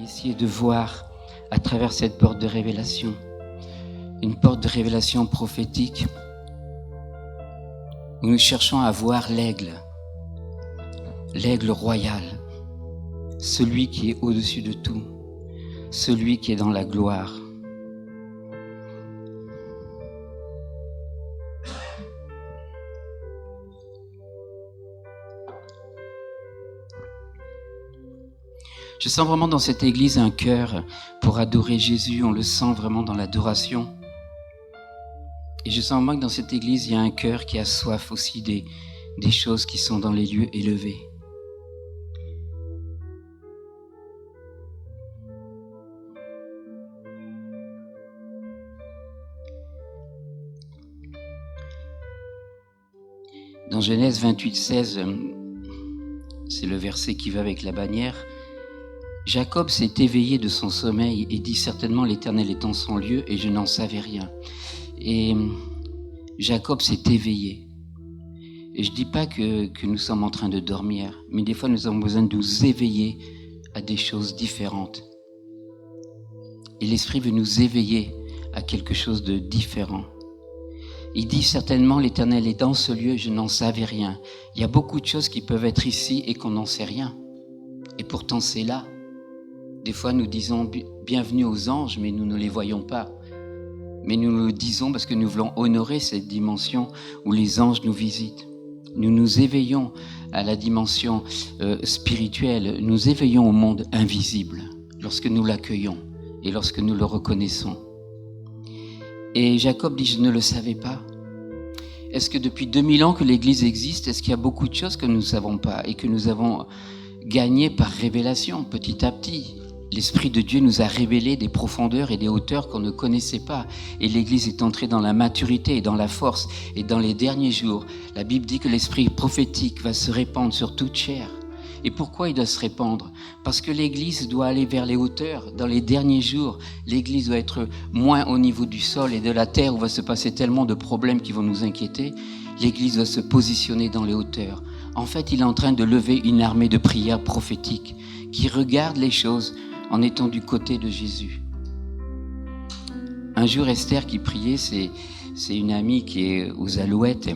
essayer de voir à travers cette porte de révélation, une porte de révélation prophétique, où nous cherchons à voir l'aigle royal, celui qui est au-dessus de tout, celui qui est dans la gloire. Je sens vraiment dans cette église un cœur pour adorer Jésus, on le sent vraiment dans l'adoration. Et je sens vraiment que dans cette église, il y a un cœur qui a soif aussi des choses qui sont dans les lieux élevés. Dans Genèse 28, 16, c'est le verset qui va avec la bannière. Jacob s'est éveillé de son sommeil et dit certainement l'Éternel est en son lieu et je n'en savais rien. Et Jacob s'est éveillé. Et je ne dis pas que nous sommes en train de dormir, mais des fois nous avons besoin de nous éveiller à des choses différentes. Et l'Esprit veut nous éveiller à quelque chose de différent. Il dit certainement l'Éternel est dans ce lieu et je n'en savais rien. Il y a beaucoup de choses qui peuvent être ici et qu'on n'en sait rien. Et pourtant c'est là. Des fois, nous disons bienvenue aux anges, mais nous ne les voyons pas. Mais nous le disons parce que nous voulons honorer cette dimension où les anges nous visitent. Nous nous éveillons à la dimension spirituelle, nous éveillons au monde invisible lorsque nous l'accueillons et lorsque nous le reconnaissons. Et Jacob dit, je ne le savais pas. Est-ce que depuis 2000 ans que l'Église existe, est-ce qu'il y a beaucoup de choses que nous ne savons pas et que nous avons gagnées par révélation petit à petit? L'Esprit de Dieu nous a révélé des profondeurs et des hauteurs qu'on ne connaissait pas. Et l'Église est entrée dans la maturité et dans la force. Et dans les derniers jours, la Bible dit que l'Esprit prophétique va se répandre sur toute chair. Et pourquoi il doit se répandre? Parce que l'Église doit aller vers les hauteurs. Dans les derniers jours, l'Église doit être moins au niveau du sol et de la terre où va se passer tellement de problèmes qui vont nous inquiéter. L'Église doit se positionner dans les hauteurs. En fait, il est en train de lever une armée de prières prophétiques qui regarde les choses en étant du côté de Jésus. Un jour, Esther qui priait, c'est une amie qui est aux Alouettes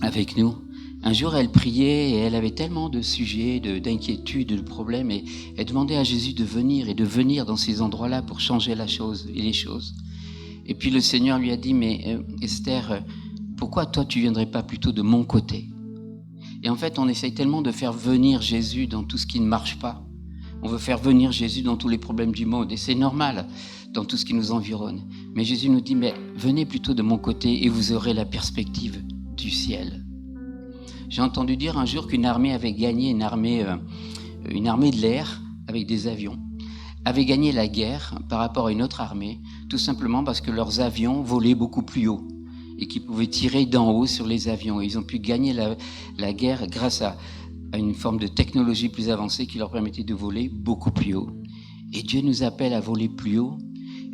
avec nous. Un jour, elle priait et elle avait tellement de sujets, d'inquiétudes, de problèmes, et elle demandait à Jésus de venir dans ces endroits-là pour changer la chose et les choses. Et puis le Seigneur lui a dit, mais Esther, pourquoi toi tu viendrais pas plutôt de mon côté? Et en fait, on essaye tellement de faire venir Jésus dans tout ce qui ne marche pas. On veut faire venir Jésus dans tous les problèmes du monde, et c'est normal dans tout ce qui nous environne. Mais Jésus nous dit, mais venez plutôt de mon côté et vous aurez la perspective du ciel. J'ai entendu dire un jour qu'une armée avait gagné, une armée de l'air avec des avions, avait gagné la guerre par rapport à une autre armée, tout simplement parce que leurs avions volaient beaucoup plus haut et qu'ils pouvaient tirer d'en haut sur les avions. Et ils ont pu gagner la guerre grâce à une forme de technologie plus avancée qui leur permettait de voler beaucoup plus haut. Et Dieu nous appelle à voler plus haut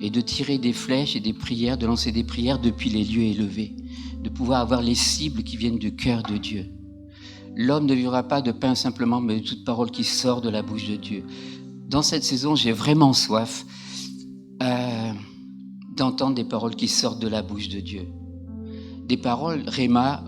et de tirer des flèches et des prières, de lancer des prières depuis les lieux élevés, de pouvoir avoir les cibles qui viennent du cœur de Dieu. L'homme ne vivra pas de pain simplement, mais de toute parole qui sort de la bouche de Dieu. Dans cette saison, j'ai vraiment soif d'entendre des paroles qui sortent de la bouche de Dieu. Des paroles Réma,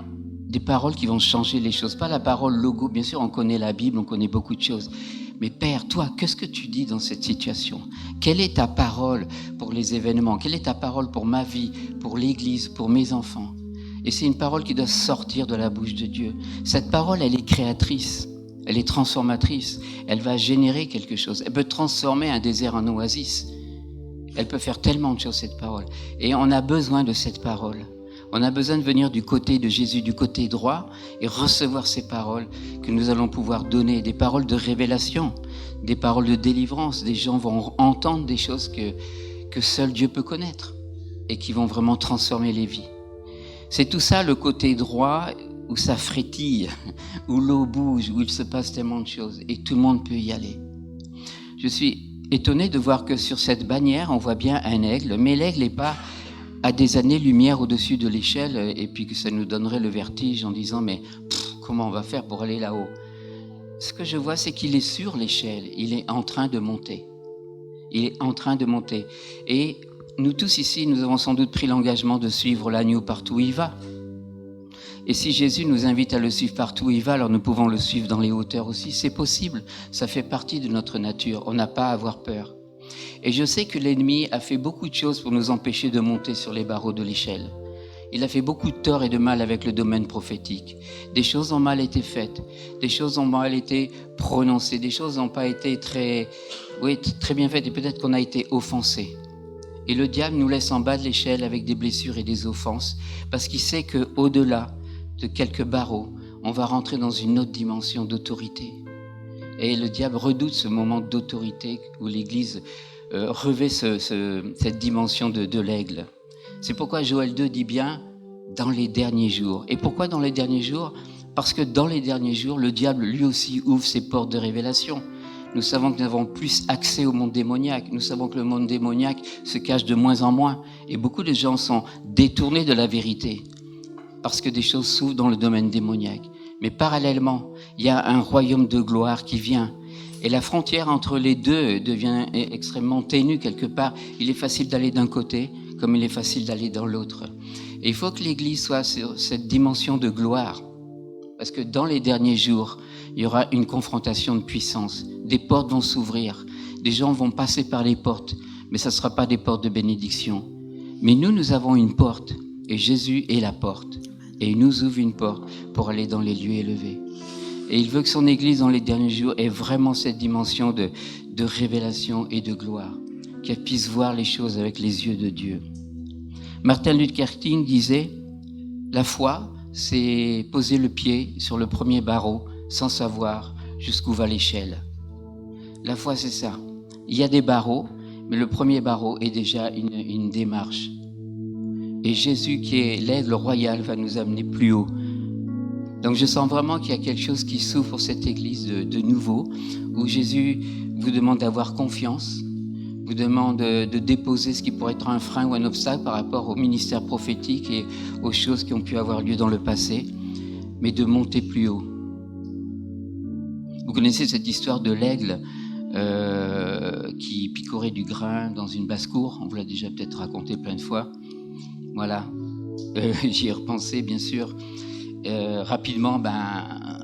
des paroles qui vont changer les choses. Pas la parole logo, bien sûr, on connaît la Bible, on connaît beaucoup de choses. Mais Père, toi, qu'est-ce que tu dis dans cette situation? Quelle est ta parole pour les événements? Quelle est ta parole pour ma vie, pour l'Église, pour mes enfants? Et c'est une parole qui doit sortir de la bouche de Dieu. Cette parole, elle est créatrice, elle est transformatrice, elle va générer quelque chose. Elle peut transformer un désert en oasis. Elle peut faire tellement de choses, cette parole. Et on a besoin de cette parole. On a besoin de venir du côté de Jésus, du côté droit, et recevoir ces paroles que nous allons pouvoir donner, des paroles de révélation, des paroles de délivrance. Des gens vont entendre des choses que seul Dieu peut connaître et qui vont vraiment transformer les vies. C'est tout ça le côté droit où ça frétille, où l'eau bouge, où il se passe tellement de choses et tout le monde peut y aller. Je suis étonné de voir que sur cette bannière, on voit bien un aigle, mais l'aigle n'est pas à des années-lumière au-dessus de l'échelle et puis que ça nous donnerait le vertige en disant mais comment on va faire pour aller là-haut? Ce que je vois, c'est qu'il est sur l'échelle, il est en train de monter. Il est en train de monter. Et nous tous ici, nous avons sans doute pris l'engagement de suivre l'agneau partout où il va. Et si Jésus nous invite à le suivre partout où il va, alors nous pouvons le suivre dans les hauteurs aussi. C'est possible, ça fait partie de notre nature. On n'a pas à avoir peur. Et je sais que l'ennemi a fait beaucoup de choses pour nous empêcher de monter sur les barreaux de l'échelle. Il a fait beaucoup de tort et de mal avec le domaine prophétique. Des choses ont mal été faites, des choses ont mal été prononcées, des choses n'ont pas été très bien faites et peut-être qu'on a été offensé. Et le diable nous laisse en bas de l'échelle avec des blessures et des offenses parce qu'il sait qu'au-delà de quelques barreaux, on va rentrer dans une autre dimension d'autorité. Et le diable redoute ce moment d'autorité où l'Église revêt cette dimension de l'aigle. C'est pourquoi Joël 2 dit bien « dans les derniers jours ». Et pourquoi dans les derniers jours ? Parce que dans les derniers jours, le diable lui aussi ouvre ses portes de révélation. Nous savons que nous avons plus accès au monde démoniaque. Nous savons que le monde démoniaque se cache de moins en moins. Et beaucoup de gens sont détournés de la vérité parce que des choses s'ouvrent dans le domaine démoniaque. Mais parallèlement, il y a un royaume de gloire qui vient. Et la frontière entre les deux devient extrêmement ténue quelque part. Il est facile d'aller d'un côté comme il est facile d'aller dans l'autre. Et il faut que l'Église soit sur cette dimension de gloire. Parce que dans les derniers jours, il y aura une confrontation de puissance. Des portes vont s'ouvrir. Des gens vont passer par les portes. Mais ça ne sera pas des portes de bénédiction. Mais nous avons une porte. Et Jésus est la porte. Et il nous ouvre une porte pour aller dans les lieux élevés. Et il veut que son Église, dans les derniers jours, ait vraiment cette dimension de révélation et de gloire. Qu'elle puisse voir les choses avec les yeux de Dieu. Martin Luther King disait « La foi, c'est poser le pied sur le premier barreau sans savoir jusqu'où va l'échelle. » La foi, c'est ça. Il y a des barreaux, mais le premier barreau est déjà une démarche. Et Jésus, qui est l'aigle royal, va nous amener plus haut. Donc je sens vraiment qu'il y a quelque chose qui s'ouvre pour cette église de nouveau, où Jésus vous demande d'avoir confiance, vous demande de déposer ce qui pourrait être un frein ou un obstacle par rapport au ministère prophétique et aux choses qui ont pu avoir lieu dans le passé, mais de monter plus haut. Vous connaissez cette histoire de l'aigle qui picorait du grain dans une basse-cour. On vous l'a déjà peut-être raconté plein de fois. Voilà, j'y ai repensé bien sûr. Rapidement,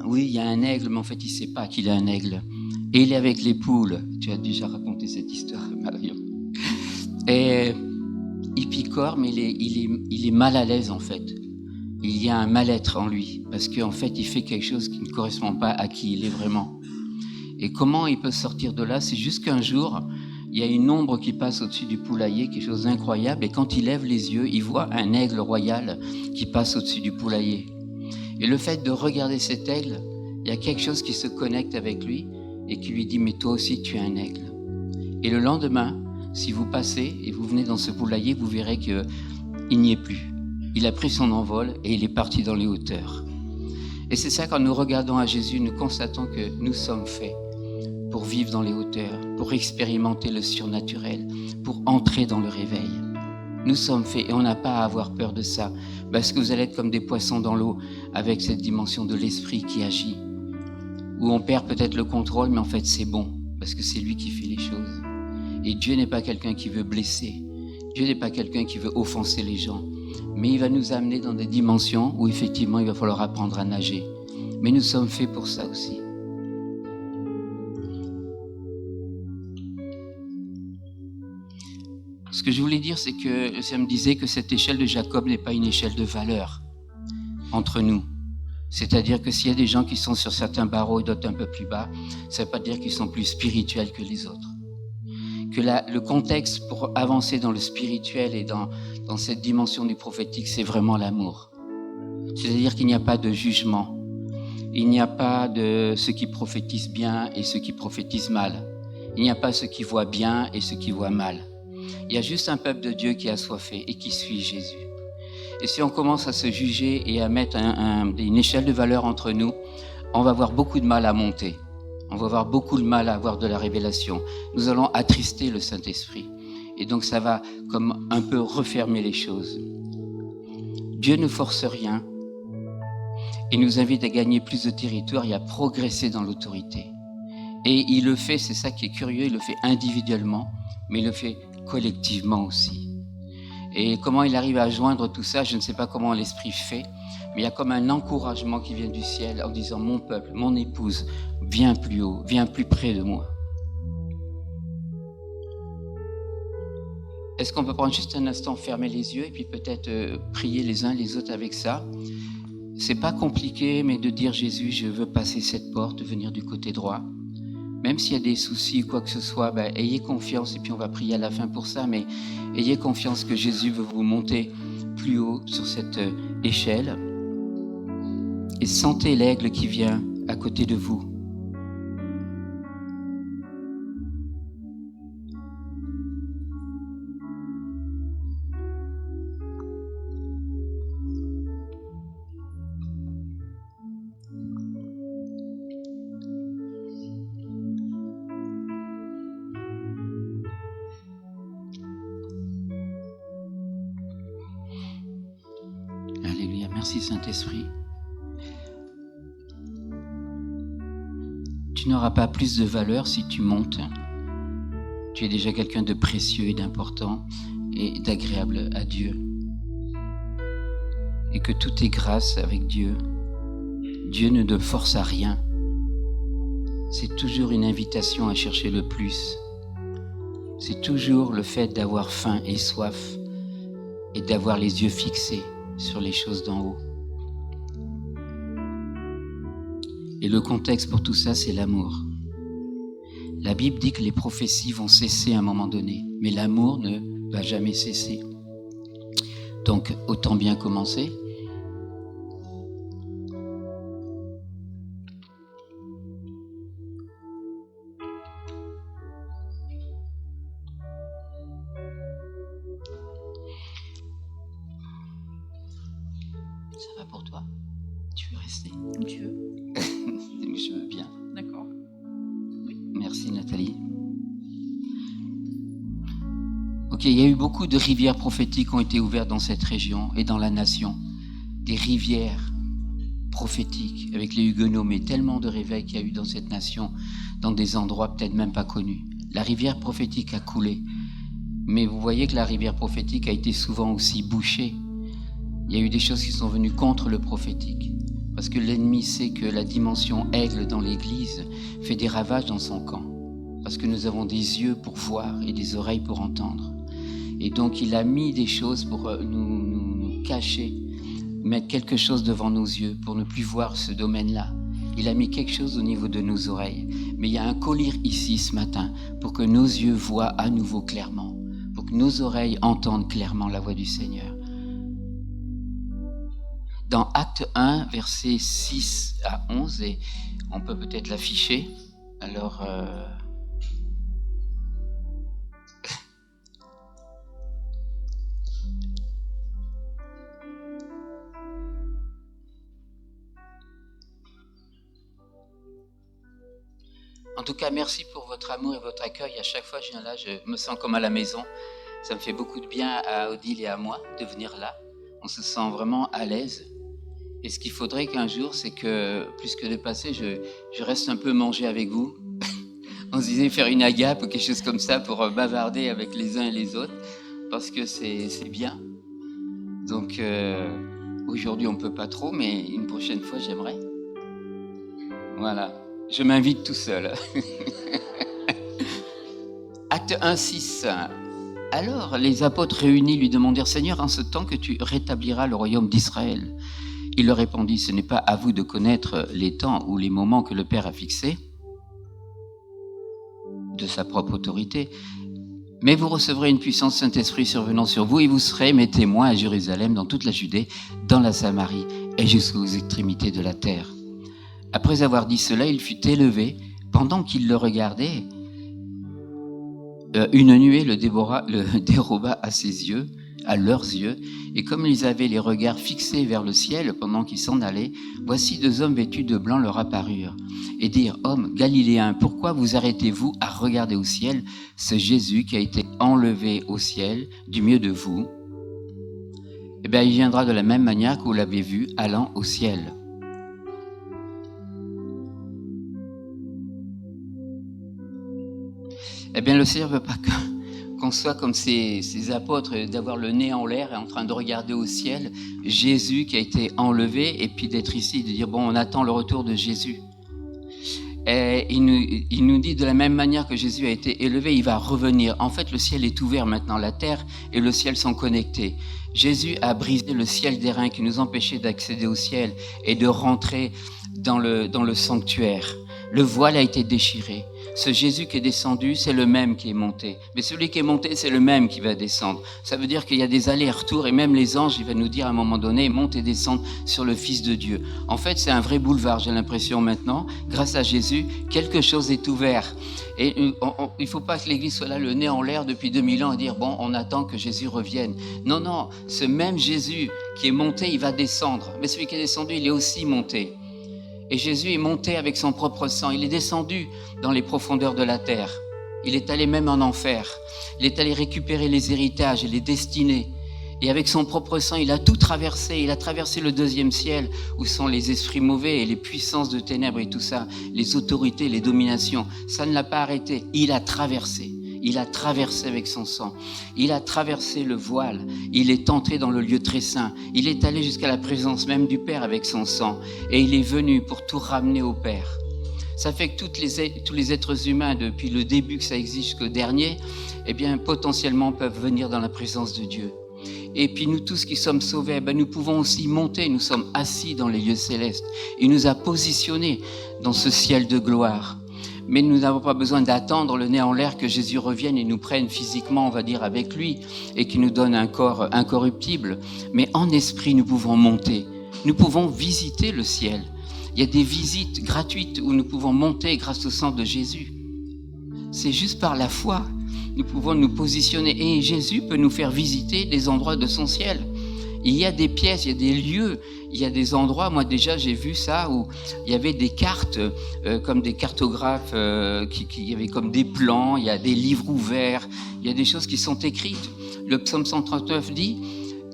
oui, il y a un aigle, mais en fait, il ne sait pas qu'il a un aigle. Et il est avec les poules. Tu as déjà raconté cette histoire, Marion. Et il picore, mais il est mal à l'aise, en fait. Il y a un mal-être en lui, parce qu'en fait, il fait quelque chose qui ne correspond pas à qui il est vraiment. Et comment il peut sortir de là ? C'est juste qu'un jour, il y a une ombre qui passe au-dessus du poulailler, quelque chose d'incroyable, et quand il lève les yeux, il voit un aigle royal qui passe au-dessus du poulailler. Et le fait de regarder cet aigle, il y a quelque chose qui se connecte avec lui et qui lui dit « mais toi aussi tu es un aigle ». Et le lendemain, si vous passez et vous venez dans ce poulailler, vous verrez qu'il n'y est plus. Il a pris son envol et il est parti dans les hauteurs. Et c'est ça, quand nous regardons à Jésus, nous constatons que nous sommes faits pour vivre dans les hauteurs, pour expérimenter le surnaturel, pour entrer dans le réveil. Nous sommes faits et on n'a pas à avoir peur de ça, parce que vous allez être comme des poissons dans l'eau avec cette dimension de l'esprit qui agit, où on perd peut-être le contrôle, mais en fait c'est bon, parce que c'est lui qui fait les choses. Et Dieu n'est pas quelqu'un qui veut blesser, Dieu n'est pas quelqu'un qui veut offenser les gens, mais il va nous amener dans des dimensions où effectivement il va falloir apprendre à nager. Mais nous sommes faits pour ça aussi. Ce que je voulais dire, c'est que ça me disait que cette échelle de Jacob n'est pas une échelle de valeur entre nous. C'est-à-dire que s'il y a des gens qui sont sur certains barreaux et d'autres un peu plus bas, ça ne veut pas dire qu'ils sont plus spirituels que les autres. Que le contexte pour avancer dans le spirituel et dans cette dimension du prophétique, c'est vraiment l'amour. C'est-à-dire qu'il n'y a pas de jugement. Il n'y a pas de ceux qui prophétisent bien et ceux qui prophétisent mal. Il n'y a pas ceux qui voient bien et ceux qui voient mal. Il y a juste un peuple de Dieu qui est assoiffé et qui suit Jésus. Et si on commence à se juger et à mettre une échelle de valeur entre nous, on va avoir beaucoup de mal à monter. On va avoir beaucoup de mal à avoir de la révélation. Nous allons attrister le Saint-Esprit. Et donc ça va comme un peu refermer les choses. Dieu ne force rien. Il nous invite à gagner plus de territoire et à progresser dans l'autorité. Et il le fait, c'est ça qui est curieux, il le fait individuellement, mais il le fait collectivement aussi. Et comment il arrive à joindre tout ça, je ne sais pas comment l'Esprit fait, mais il y a comme un encouragement qui vient du ciel en disant « Mon peuple, mon épouse, viens plus haut, viens plus près de moi ». Est-ce qu'on peut prendre juste un instant, fermer les yeux et puis peut-être prier les uns les autres avec ça? C'est pas compliqué, mais de dire « Jésus, je veux passer cette porte, venir du côté droit ». Même s'il y a des soucis ou quoi que ce soit, ayez confiance, et puis on va prier à la fin pour ça, mais ayez confiance que Jésus veut vous monter plus haut sur cette échelle. Et sentez l'aigle qui vient à côté de vous. Alléluia, merci Saint-Esprit. Tu n'auras pas plus de valeur si tu montes. Tu es déjà quelqu'un de précieux et d'important et d'agréable à Dieu. Et que tout est grâce avec Dieu. Dieu ne te force à rien. C'est toujours une invitation à chercher le plus. C'est toujours le fait d'avoir faim et soif et d'avoir les yeux fixés sur les choses d'en haut. Et le contexte pour tout ça, c'est l'amour. La Bible dit que les prophéties vont cesser à un moment donné, mais l'amour ne va jamais cesser. Donc, autant bien commencer. Ça va pour toi? Tu veux rester? Comme tu veux. Je veux bien. D'accord. Merci Nathalie. Ok, il y a eu beaucoup de rivières prophétiques qui ont été ouvertes dans cette région et dans la nation. Des rivières prophétiques avec les Huguenots, mais tellement de réveils qu'il y a eu dans cette nation, dans des endroits peut-être même pas connus. La rivière prophétique a coulé, mais vous voyez que la rivière prophétique a été souvent aussi bouchée. Il y a eu des choses qui sont venues contre le prophétique. Parce que l'ennemi sait que la dimension aigle dans l'Église fait des ravages dans son camp. Parce que nous avons des yeux pour voir et des oreilles pour entendre. Et donc il a mis des choses pour nous cacher, mettre quelque chose devant nos yeux pour ne plus voir ce domaine-là. Il a mis quelque chose au niveau de nos oreilles. Mais il y a un collier ici ce matin pour que nos yeux voient à nouveau clairement, pour que nos oreilles entendent clairement la voix du Seigneur. Dans Acte 1, versets 6 à 11, et on peut peut-être l'afficher. Alors, en tout cas, merci pour votre amour et votre accueil. À chaque fois que je viens là, je me sens comme à la maison. Ça me fait beaucoup de bien à Odile et à moi de venir là. On se sent vraiment à l'aise. Et ce qu'il faudrait qu'un jour, c'est que, plus que de passer, je reste un peu manger avec vous. On se disait faire une agape ou quelque chose comme ça pour bavarder avec les uns et les autres, parce que c'est bien. Donc, aujourd'hui, on ne peut pas trop, mais une prochaine fois, j'aimerais. Voilà, je m'invite tout seul. Acte 1, 6. Alors, les apôtres réunis lui demandèrent « Seigneur, en ce temps que tu rétabliras le royaume d'Israël ?» Il leur répondit, ce n'est pas à vous de connaître les temps ou les moments que le Père a fixés de sa propre autorité, mais vous recevrez une puissance Saint-Esprit survenant sur vous et vous serez mes témoins à Jérusalem, dans toute la Judée, dans la Samarie et jusqu'aux extrémités de la terre. Après avoir dit cela, il fut élevé. Pendant qu'il le regardait, une nuée le déroba à ses yeux, à leurs yeux, et comme ils avaient les regards fixés vers le ciel pendant qu'ils s'en allaient, voici 2 hommes vêtus de blanc leur apparurent, et dirent « Hommes Galiléens, pourquoi vous arrêtez-vous à regarder au ciel ce Jésus qui a été enlevé au ciel du milieu de vous ? Eh bien, il viendra de la même manière que vous l'avez vu allant au ciel. » Eh bien, le Seigneur ne veut pas qu'on soit comme ces apôtres, d'avoir le nez en l'air et en train de regarder au ciel Jésus qui a été enlevé, et puis d'être ici, de dire, bon, on attend le retour de Jésus. Et il nous dit de la même manière que Jésus a été élevé, il va revenir. En fait, le ciel est ouvert maintenant, la terre et le ciel sont connectés. Jésus a brisé le ciel d'airain qui nous empêchait d'accéder au ciel et de rentrer dans le sanctuaire. Le voile a été déchiré. Ce Jésus qui est descendu, c'est le même qui est monté. Mais celui qui est monté, c'est le même qui va descendre. Ça veut dire qu'il y a des allers-retours, et même les anges, il va nous dire à un moment donné, monte et descendre sur le Fils de Dieu. En fait, c'est un vrai boulevard, j'ai l'impression maintenant. Grâce à Jésus, quelque chose est ouvert. Et il ne faut pas que l'Église soit là, le nez en l'air depuis 2000 ans, et dire, bon, on attend que Jésus revienne. Non, non, ce même Jésus qui est monté, il va descendre. Mais celui qui est descendu, il est aussi monté. Et Jésus est monté avec son propre sang. Il est descendu dans les profondeurs de la terre. Il est allé même en enfer. Il est allé récupérer les héritages et les destinées. Et avec son propre sang, il a tout traversé. Il a traversé le deuxième ciel, où sont les esprits mauvais et les puissances de ténèbres et tout ça, les autorités, les dominations. Ça ne l'a pas arrêté. Il a traversé. Il a traversé avec son sang. Il a traversé le voile. Il est entré dans le lieu très saint. Il est allé jusqu'à la présence même du Père avec son sang. Et il est venu pour tout ramener au Père. Ça fait que tous les êtres humains, depuis le début que ça existe jusqu'au dernier, eh bien, potentiellement peuvent venir dans la présence de Dieu. Et puis nous tous qui sommes sauvés, nous pouvons aussi monter. Nous sommes assis dans les lieux célestes. Il nous a positionnés dans ce ciel de gloire. Mais nous n'avons pas besoin d'attendre le nez en l'air que Jésus revienne et nous prenne physiquement, on va dire, avec lui, et qu'il nous donne un corps incorruptible. Mais en esprit, nous pouvons monter. Nous pouvons visiter le ciel. Il y a des visites gratuites où nous pouvons monter grâce au sang de Jésus. C'est juste par la foi. Nous pouvons nous positionner et Jésus peut nous faire visiter des endroits de son ciel. Il y a des pièces, il y a des lieux, il y a des endroits. Moi déjà j'ai vu ça où il y avait des cartes comme des cartographes qui avaient comme des plans. Il y a des livres ouverts, il y a des choses qui sont écrites. Le psaume 139 dit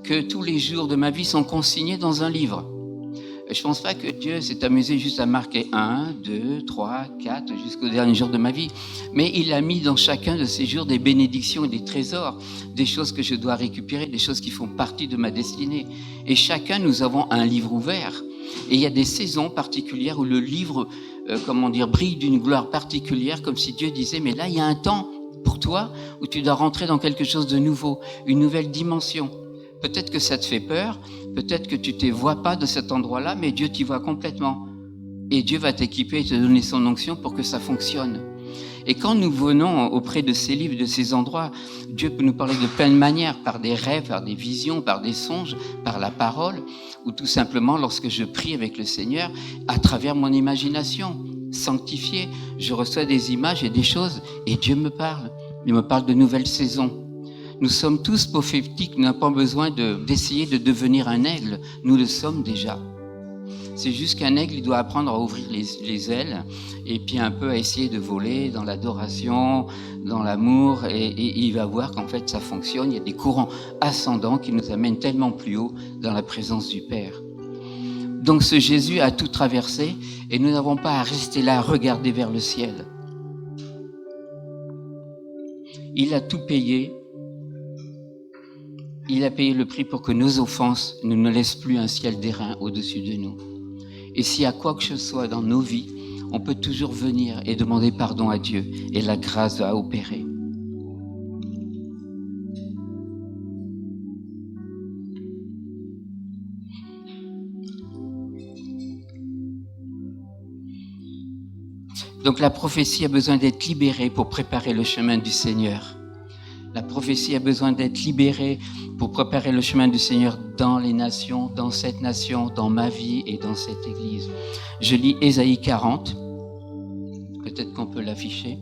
que tous les jours de ma vie sont consignés dans un livre. Je ne pense pas que Dieu s'est amusé juste à marquer 1, 2, 3, 4 jusqu'au dernier jour de ma vie. Mais il a mis dans chacun de ces jours des bénédictions et des trésors, des choses que je dois récupérer, des choses qui font partie de ma destinée. Et chacun, nous avons un livre ouvert. Et il y a des saisons particulières où le livre, brille d'une gloire particulière, comme si Dieu disait, mais là, il y a un temps pour toi où tu dois rentrer dans quelque chose de nouveau, une nouvelle dimension. Peut-être que ça te fait peur, peut-être que tu ne te vois pas de cet endroit-là, mais Dieu t'y voit complètement. Et Dieu va t'équiper et te donner son onction pour que ça fonctionne. Et quand nous venons auprès de ces livres, de ces endroits, Dieu peut nous parler de plein de manières, par des rêves, par des visions, par des songes, par la parole, ou tout simplement lorsque je prie avec le Seigneur, à travers mon imagination sanctifiée, je reçois des images et des choses, et Dieu me parle. Il me parle de nouvelles saisons. Nous sommes tous prophétiques, nous n'avons pas besoin d'essayer de devenir un aigle, nous le sommes déjà. C'est juste qu'un aigle, il doit apprendre à ouvrir les ailes et puis un peu à essayer de voler dans l'adoration, dans l'amour, et il va voir qu'en fait ça fonctionne. Il y a des courants ascendants qui nous amènent tellement plus haut dans la présence du Père. Donc ce Jésus a tout traversé et nous n'avons pas à rester là à regarder vers le ciel. Il a tout payé. Il a payé le prix pour que nos offenses ne nous laissent plus un ciel d'airain au-dessus de nous. Et s'il y a quoi que ce soit dans nos vies, on peut toujours venir et demander pardon à Dieu et la grâce va opérer. Donc la prophétie a besoin d'être libérée pour préparer le chemin du Seigneur. La prophétie a besoin d'être libérée pour préparer le chemin du Seigneur dans les nations, dans cette nation, dans ma vie et dans cette église. Je lis Ésaïe 40. Peut-être qu'on peut l'afficher.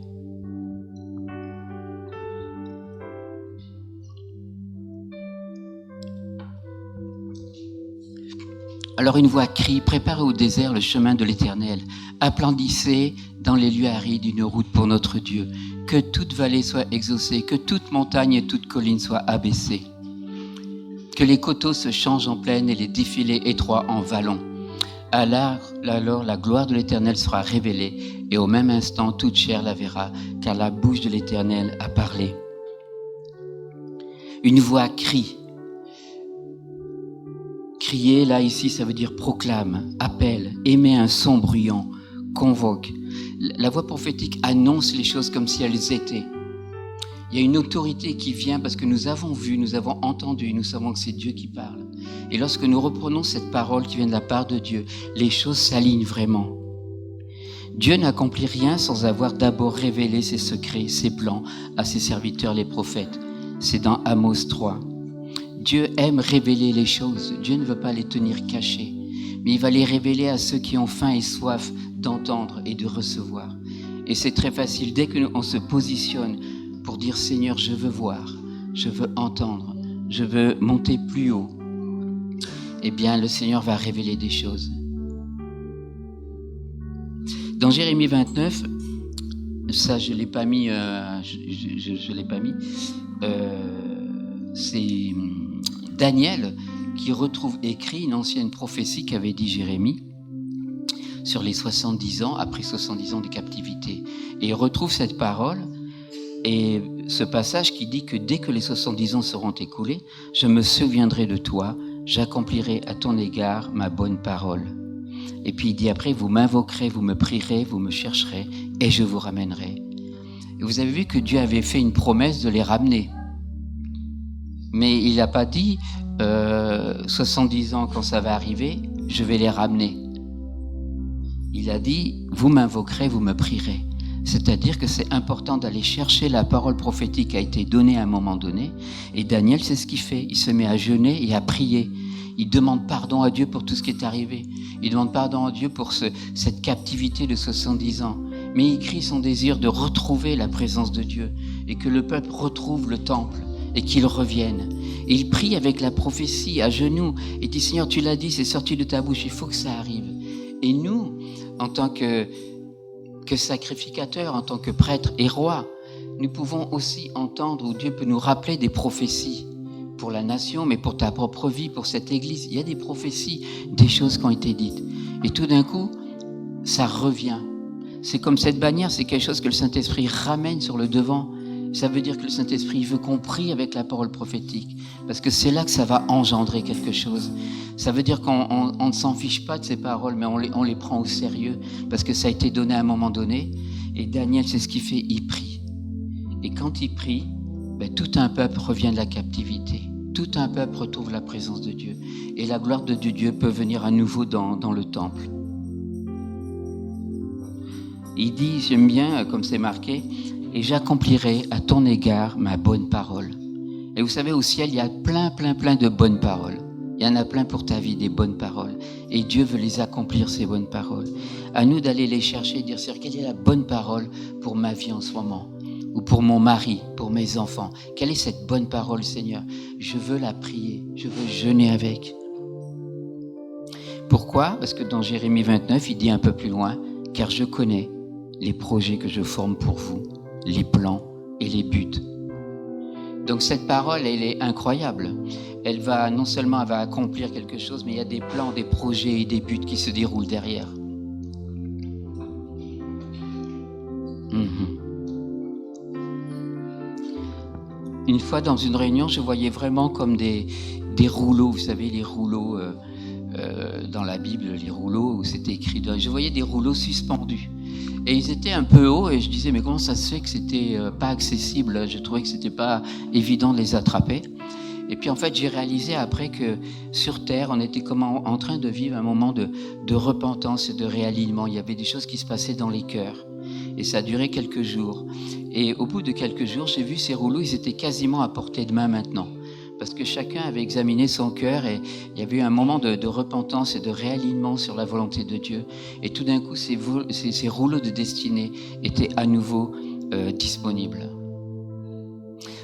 Alors une voix crie, préparez au désert le chemin de l'Éternel, aplandissez dans les lieux arides une route pour notre Dieu, que toute vallée soit exaucée, que toute montagne et toute colline soient abaissées, que les coteaux se changent en plaine et les défilés étroits en vallons. Alors la gloire de l'Éternel sera révélée, et au même instant, toute chair la verra, car la bouche de l'Éternel a parlé. Une voix crie. Crier, là, ici, ça veut dire proclame, appelle, émet un son bruyant, convoque. La voix prophétique annonce les choses comme si elles étaient. Il y a une autorité qui vient parce que nous avons vu, nous avons entendu, nous savons que c'est Dieu qui parle. Et lorsque nous reprenons cette parole qui vient de la part de Dieu, les choses s'alignent vraiment. Dieu n'accomplit rien sans avoir d'abord révélé ses secrets, ses plans à ses serviteurs les prophètes. C'est dans Amos 3. Dieu aime révéler les choses. Dieu ne veut pas les tenir cachées, mais il va les révéler à ceux qui ont faim et soif d'entendre et de recevoir. Et c'est très facile, dès qu'on se positionne pour dire « Seigneur, je veux voir, je veux entendre, je veux monter plus haut », eh bien, le Seigneur va révéler des choses. Dans Jérémie 29, ça je ne l'ai pas mis, c'est Daniel qui retrouve écrit une ancienne prophétie qu'avait dit Jérémie sur les 70 ans, après 70 ans de captivité. Et il retrouve cette parole et ce passage qui dit que dès que les 70 ans seront écoulés, je me souviendrai de toi, j'accomplirai à ton égard ma bonne parole. Et puis il dit après, vous m'invoquerez, vous me prierez, vous me chercherez et je vous ramènerai. Et vous avez vu que Dieu avait fait une promesse de les ramener. Mais il n'a pas dit 70 ans quand ça va arriver, je vais les ramener. Il a dit, vous m'invoquerez, vous me prierez. C'est-à-dire que c'est important d'aller chercher la parole prophétique qui a été donnée à un moment donné. Et Daniel, c'est ce qu'il fait. Il se met à jeûner et à prier. Il demande pardon à Dieu pour tout ce qui est arrivé. Il demande pardon à Dieu pour cette captivité de 70 ans. Mais il crie son désir de retrouver la présence de Dieu et que le peuple retrouve le temple et qu'il revienne. Et il prie avec la prophétie à genoux et dit, Seigneur, tu l'as dit, c'est sorti de ta bouche, il faut que ça arrive. Et nous, en tant que sacrificateurs, en tant que prêtres et rois, nous pouvons aussi entendre où Dieu peut nous rappeler des prophéties pour la nation, mais pour ta propre vie, pour cette église. Il y a des prophéties, des choses qui ont été dites. Et tout d'un coup, ça revient. C'est comme cette bannière, c'est quelque chose que le Saint-Esprit ramène sur le devant. Ça veut dire que le Saint-Esprit veut qu'on prie avec la parole prophétique, parce que c'est là que ça va engendrer quelque chose. Ça veut dire qu'on ne s'en fiche pas de ces paroles, mais on les prend au sérieux, parce que ça a été donné à un moment donné. Et Daniel, c'est ce qu'il fait, il prie. Et quand il prie, tout un peuple revient de la captivité. Tout un peuple retrouve la présence de Dieu. Et la gloire de Dieu peut venir à nouveau dans le temple. Il dit, j'aime bien, comme c'est marqué, « Et j'accomplirai à ton égard ma bonne parole. » Et vous savez, au ciel, il y a plein de bonnes paroles. Il y en a plein pour ta vie, des bonnes paroles. Et Dieu veut les accomplir, ces bonnes paroles. À nous d'aller les chercher et dire, Seigneur, quelle est la bonne parole pour ma vie en ce moment? Ou pour mon mari, pour mes enfants? Quelle est cette bonne parole, Seigneur? Je veux la prier, je veux jeûner avec. Pourquoi? Parce que dans Jérémie 29, il dit un peu plus loin, « Car je connais les projets que je forme pour vous, les plans et les buts. » Donc cette parole, elle est incroyable. Elle va, non seulement elle va accomplir quelque chose, mais il y a des plans, des projets et des buts qui se déroulent derrière. Une fois dans une réunion, je voyais vraiment comme des rouleaux, vous savez, les rouleaux dans la Bible, les rouleaux où c'était écrit. Je voyais des rouleaux suspendus. Et ils étaient un peu hauts et je disais, mais comment ça se fait que c'était pas accessible? Je trouvais que c'était pas évident de les attraper. Et puis en fait, j'ai réalisé après que sur Terre, on était comme en train de vivre un moment de repentance et de réalignement. Il y avait des choses qui se passaient dans les cœurs. Et ça a duré quelques jours. Et au bout de quelques jours, j'ai vu ces rouleaux, ils étaient quasiment à portée de main maintenant. Parce que chacun avait examiné son cœur et il y avait eu un moment de repentance et de réalignement sur la volonté de Dieu. Et tout d'un coup, ces rouleaux de destinée étaient à nouveau disponibles.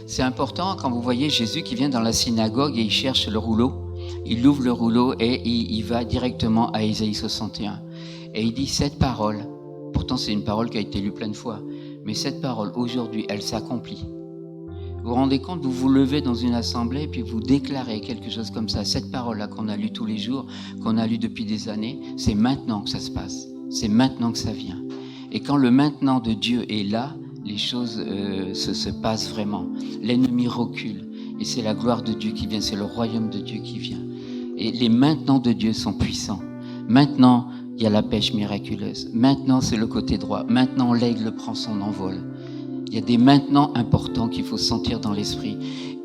C'est important quand vous voyez Jésus qui vient dans la synagogue et il cherche le rouleau. Il ouvre le rouleau et il va directement à Ésaïe 61. Et il dit, cette parole, pourtant c'est une parole qui a été lue plein de fois, mais cette parole aujourd'hui, elle s'accomplit. Vous vous rendez compte, vous vous levez dans une assemblée et puis vous déclarez quelque chose comme ça. Cette parole-là qu'on a lue tous les jours, qu'on a lue depuis des années, c'est maintenant que ça se passe. C'est maintenant que ça vient. Et quand le maintenant de Dieu est là, les choses se passent vraiment. L'ennemi recule. Et c'est la gloire de Dieu qui vient, c'est le royaume de Dieu qui vient. Et les maintenant de Dieu sont puissants. Maintenant, il y a la pêche miraculeuse. Maintenant, c'est le côté droit. Maintenant, l'aigle prend son envol. Il y a des maintenant importants qu'il faut sentir dans l'esprit.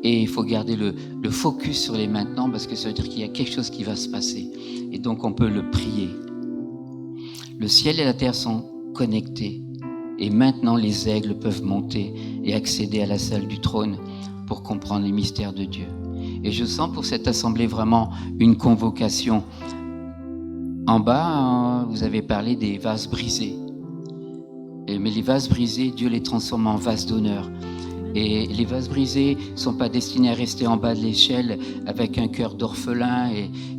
Et il faut garder le focus sur les maintenant parce que ça veut dire qu'il y a quelque chose qui va se passer. Et donc, on peut le prier. Le ciel et la terre sont connectés. Et maintenant, les aigles peuvent monter et accéder à la salle du trône pour comprendre les mystères de Dieu. Et je sens pour cette assemblée vraiment une convocation. En bas, vous avez parlé des vases brisés. Mais les vases brisés, Dieu les transforme en vases d'honneur. Et les vases brisés ne sont pas destinés à rester en bas de l'échelle avec un cœur d'orphelin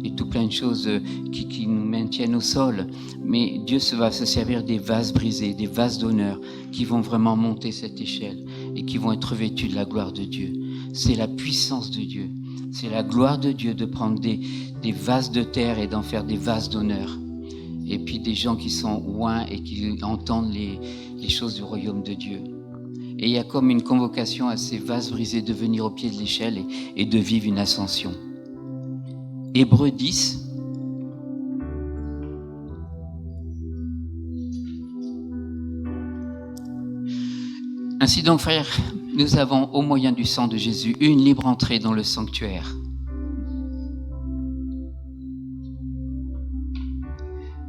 et tout plein de choses qui nous maintiennent au sol. Mais Dieu va se servir des vases brisés, des vases d'honneur qui vont vraiment monter cette échelle et qui vont être revêtus de la gloire de Dieu. C'est la puissance de Dieu. C'est la gloire de Dieu de prendre des vases de terre et d'en faire des vases d'honneur. Et puis des gens qui sont loin et qui entendent les choses du royaume de Dieu. Et il y a comme une convocation à ces vases brisés de venir au pied de l'échelle et de vivre une ascension. Hébreux 10. Ainsi donc, frères, nous avons au moyen du sang de Jésus une libre entrée dans le sanctuaire.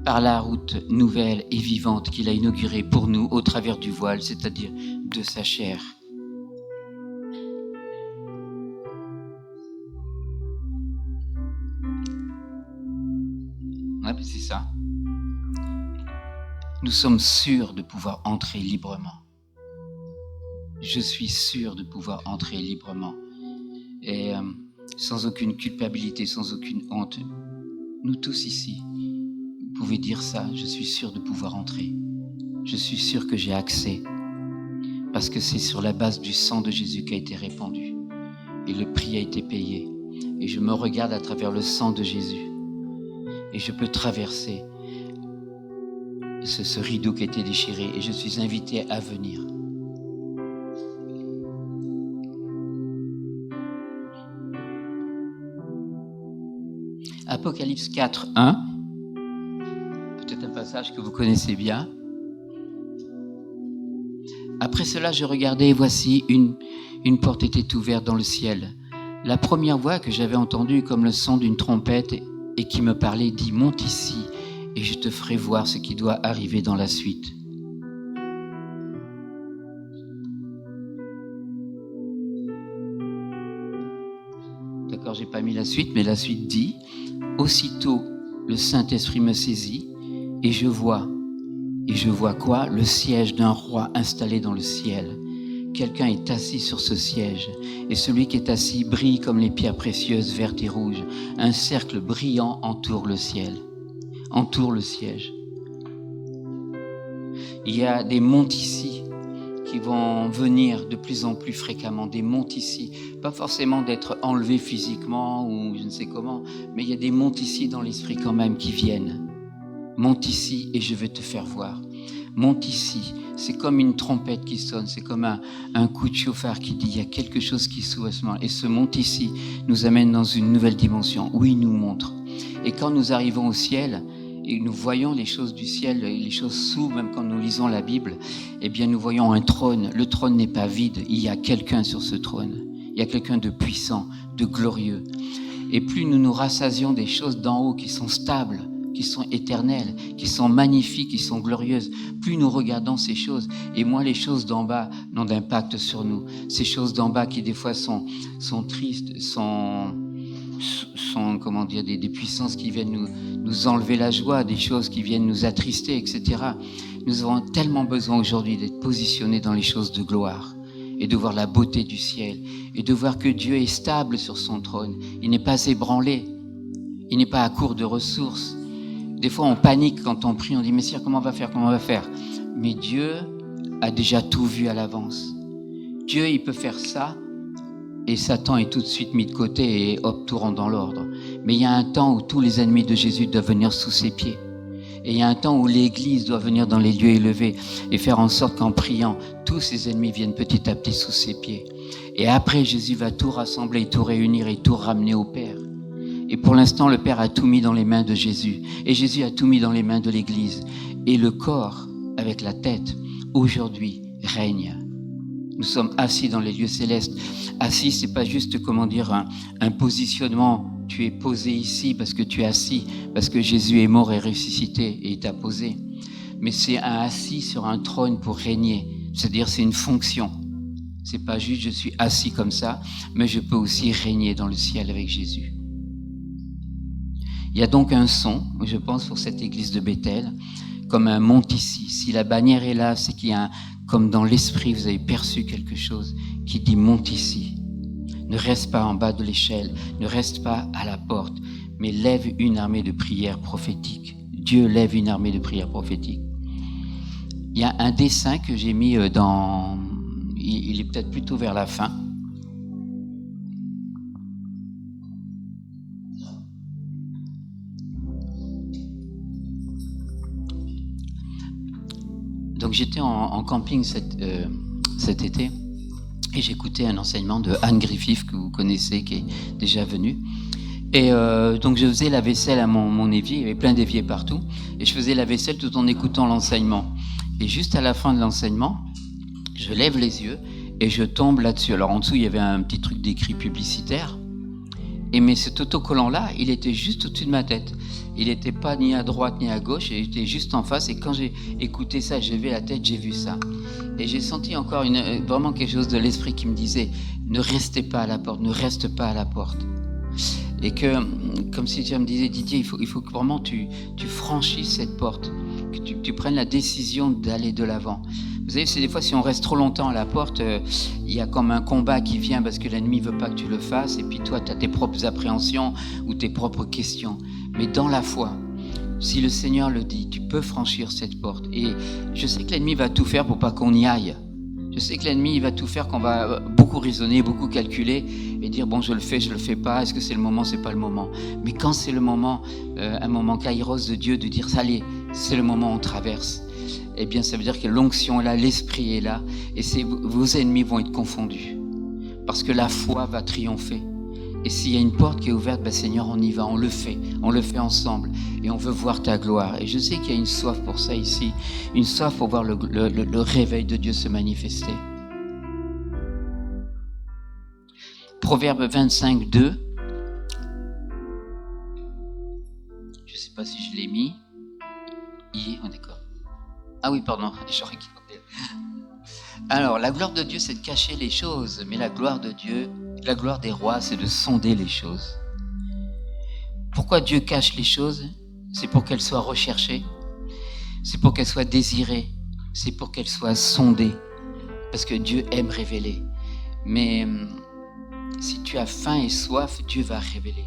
Par la route nouvelle et vivante qu'il a inaugurée pour nous au travers du voile, c'est-à-dire de sa chair. Ouais, c'est ça. Nous sommes sûrs de pouvoir entrer librement. Je suis sûr de pouvoir entrer librement. Et sans aucune culpabilité, sans aucune honte. Nous tous ici, vous pouvez dire ça, je suis sûr de pouvoir entrer. Je suis sûr que j'ai accès. Parce que c'est sur la base du sang de Jésus qui a été répandu. Et le prix a été payé. Et je me regarde à travers le sang de Jésus. Et je peux traverser ce rideau qui a été déchiré. Et je suis invité à venir. Apocalypse 4, 1. Peut-être un passage que vous connaissez bien. Après cela, je regardais et voici, une porte était ouverte dans le ciel. La première voix que j'avais entendue comme le son d'une trompette et qui me parlait dit « Monte ici et je te ferai voir ce qui doit arriver dans la suite. » D'accord, j'ai pas mis la suite, mais la suite dit « Aussitôt, le Saint-Esprit me saisit et je vois quoi? Le siège d'un roi installé dans le ciel. Quelqu'un est assis sur ce siège et celui qui est assis brille comme les pierres précieuses vertes et rouges. Un cercle brillant entoure le ciel, entoure le siège. Il y a des monticies qui vont venir de plus en plus fréquemment, des monticies, pas forcément d'être enlevés physiquement ou je ne sais comment, mais il y a des monticies dans l'esprit quand même qui viennent. Monte ici et je vais te faire voir. Monte ici, c'est comme une trompette qui sonne, c'est comme un coup de chauffard qui dit il y a quelque chose qui s'ouvre à ce moment. Et ce monte ici nous amène dans une nouvelle dimension où il nous montre. Et quand nous arrivons au ciel et nous voyons les choses du ciel, les choses s'ouvrent, même quand nous lisons la Bible, eh bien nous voyons un trône. Le trône n'est pas vide, il y a quelqu'un sur ce trône. Il y a quelqu'un de puissant, de glorieux. Et plus nous nous rassasions des choses d'en haut qui sont stables, qui sont éternelles, qui sont magnifiques, qui sont glorieuses. Plus nous regardons ces choses, et moins les choses d'en bas n'ont d'impact sur nous. Ces choses d'en bas qui des fois sont tristes, sont comment dire, des puissances qui viennent nous enlever la joie, des choses qui viennent nous attrister, etc. Nous avons tellement besoin aujourd'hui d'être positionnés dans les choses de gloire et de voir la beauté du ciel et de voir que Dieu est stable sur son trône. Il n'est pas ébranlé, il n'est pas à court de ressources. Des fois, on panique quand on prie, on dit « Mais Seigneur, comment on va faire ?» Mais Dieu a déjà tout vu à l'avance. Dieu, il peut faire ça et Satan est tout de suite mis de côté et hop, tout rentre dans l'ordre. Mais il y a un temps où tous les ennemis de Jésus doivent venir sous ses pieds. Et il y a un temps où l'Église doit venir dans les lieux élevés et faire en sorte qu'en priant, tous ses ennemis viennent petit à petit sous ses pieds. Et après, Jésus va tout rassembler, tout réunir et tout ramener au Père. Et pour l'instant, le Père a tout mis dans les mains de Jésus. Et Jésus a tout mis dans les mains de l'Église. Et le corps, avec la tête, aujourd'hui, règne. Nous sommes assis dans les lieux célestes. Assis, c'est pas juste, un positionnement. Tu es posé ici parce que tu es assis, parce que Jésus est mort et ressuscité et il t'a posé. Mais c'est un assis sur un trône pour régner. C'est-à-dire, c'est une fonction. C'est pas juste je suis assis comme ça, mais je peux aussi régner dans le ciel avec Jésus. Il y a donc un son, je pense, pour cette église de Bethel, comme un monte ici. Si la bannière est là, c'est qu'il y a comme dans l'esprit, vous avez perçu quelque chose qui dit monte ici. Ne reste pas en bas de l'échelle, ne reste pas à la porte, mais lève une armée de prières prophétiques. Dieu lève une armée de prières prophétiques. Il y a un dessin que j'ai mis dans... Il est peut-être plutôt vers la fin. Donc j'étais en camping cet été et j'écoutais un enseignement de Anne Griffith que vous connaissez, qui est déjà venue. Et donc je faisais la vaisselle à mon évier, il y avait plein d'éviers partout, et je faisais la vaisselle tout en écoutant l'enseignement. Et juste à la fin de l'enseignement, je lève les yeux et je tombe là-dessus. Alors en dessous, il y avait un petit truc d'écrit publicitaire. Mais cet autocollant-là, il était juste au-dessus de ma tête. Il n'était pas ni à droite ni à gauche, il était juste en face. Et quand j'ai écouté ça, j'ai levé la tête, j'ai vu ça. Et j'ai senti encore vraiment quelque chose de l'esprit qui me disait « Ne restez pas à la porte, ne reste pas à la porte ». Et que, comme si tu me disais « Didier, il faut que vraiment tu franchisses cette porte, que tu prennes la décision d'aller de l'avant ». Vous savez, c'est des fois, si on reste trop longtemps à la porte, il y a comme un combat qui vient parce que l'ennemi ne veut pas que tu le fasses. Et puis toi, tu as tes propres appréhensions ou tes propres questions. Mais dans la foi, si le Seigneur le dit, tu peux franchir cette porte. Et je sais que l'ennemi va tout faire pour pas qu'on y aille. Je sais que l'ennemi va tout faire, qu'on va beaucoup raisonner, beaucoup calculer et dire, bon, je le fais pas. Est-ce que c'est le moment, c'est pas le moment. Mais quand c'est le moment, un moment kairos de Dieu, de dire, ça allez, c'est le moment, on traverse. Eh bien, ça veut dire que l'onction est là, l'esprit est là, et vos ennemis vont être confondus. Parce que la foi va triompher. Et s'il y a une porte qui est ouverte, ben Seigneur, on y va, on le fait ensemble, et on veut voir ta gloire. Et je sais qu'il y a une soif pour ça ici, une soif pour voir le réveil de Dieu se manifester. Proverbe 25, 2. Je ne sais pas si je l'ai mis. Oh, d'accord. Ah oui, pardon, j'aurais regardé. Alors, la gloire de Dieu, c'est de cacher les choses, mais la gloire de Dieu, la gloire des rois, c'est de sonder les choses. Pourquoi Dieu cache les choses? C'est pour qu'elles soient recherchées, c'est pour qu'elles soient désirées, c'est pour qu'elles soient sondées, parce que Dieu aime révéler. Mais si tu as faim et soif, Dieu va révéler.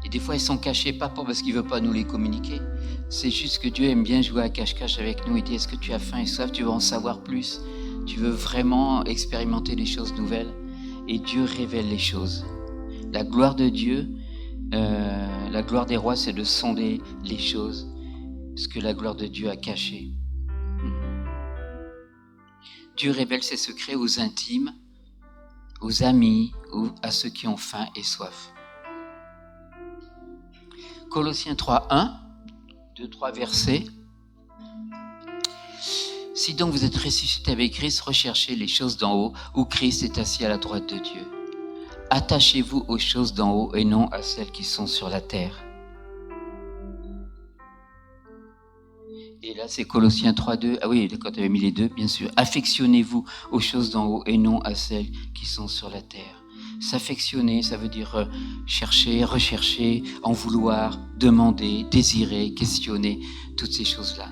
Et des fois, elles sont cachées, pas parce qu'il ne veut pas nous les communiquer. C'est juste que Dieu aime bien jouer à cache-cache avec nous. Il dit, est-ce que tu as faim et soif? Tu veux en savoir plus? Tu veux vraiment expérimenter des choses nouvelles? Et Dieu révèle les choses. La gloire de Dieu, la gloire des rois, c'est de sonder les choses, ce que la gloire de Dieu a caché. Dieu révèle ses secrets aux intimes, aux amis, ou à ceux qui ont faim et soif. Colossiens 3, 1, 2-3 versets. Si donc vous êtes ressuscités avec Christ, recherchez les choses d'en haut, où Christ est assis à la droite de Dieu. Attachez-vous aux choses d'en haut et non à celles qui sont sur la terre. Et là, c'est Colossiens 3, 2. Ah oui, d'accord, tu avais mis les deux, bien sûr. Affectionnez-vous aux choses d'en haut et non à celles qui sont sur la terre. S'affectionner, ça veut dire chercher, rechercher, en vouloir, demander, désirer, questionner, toutes ces choses-là.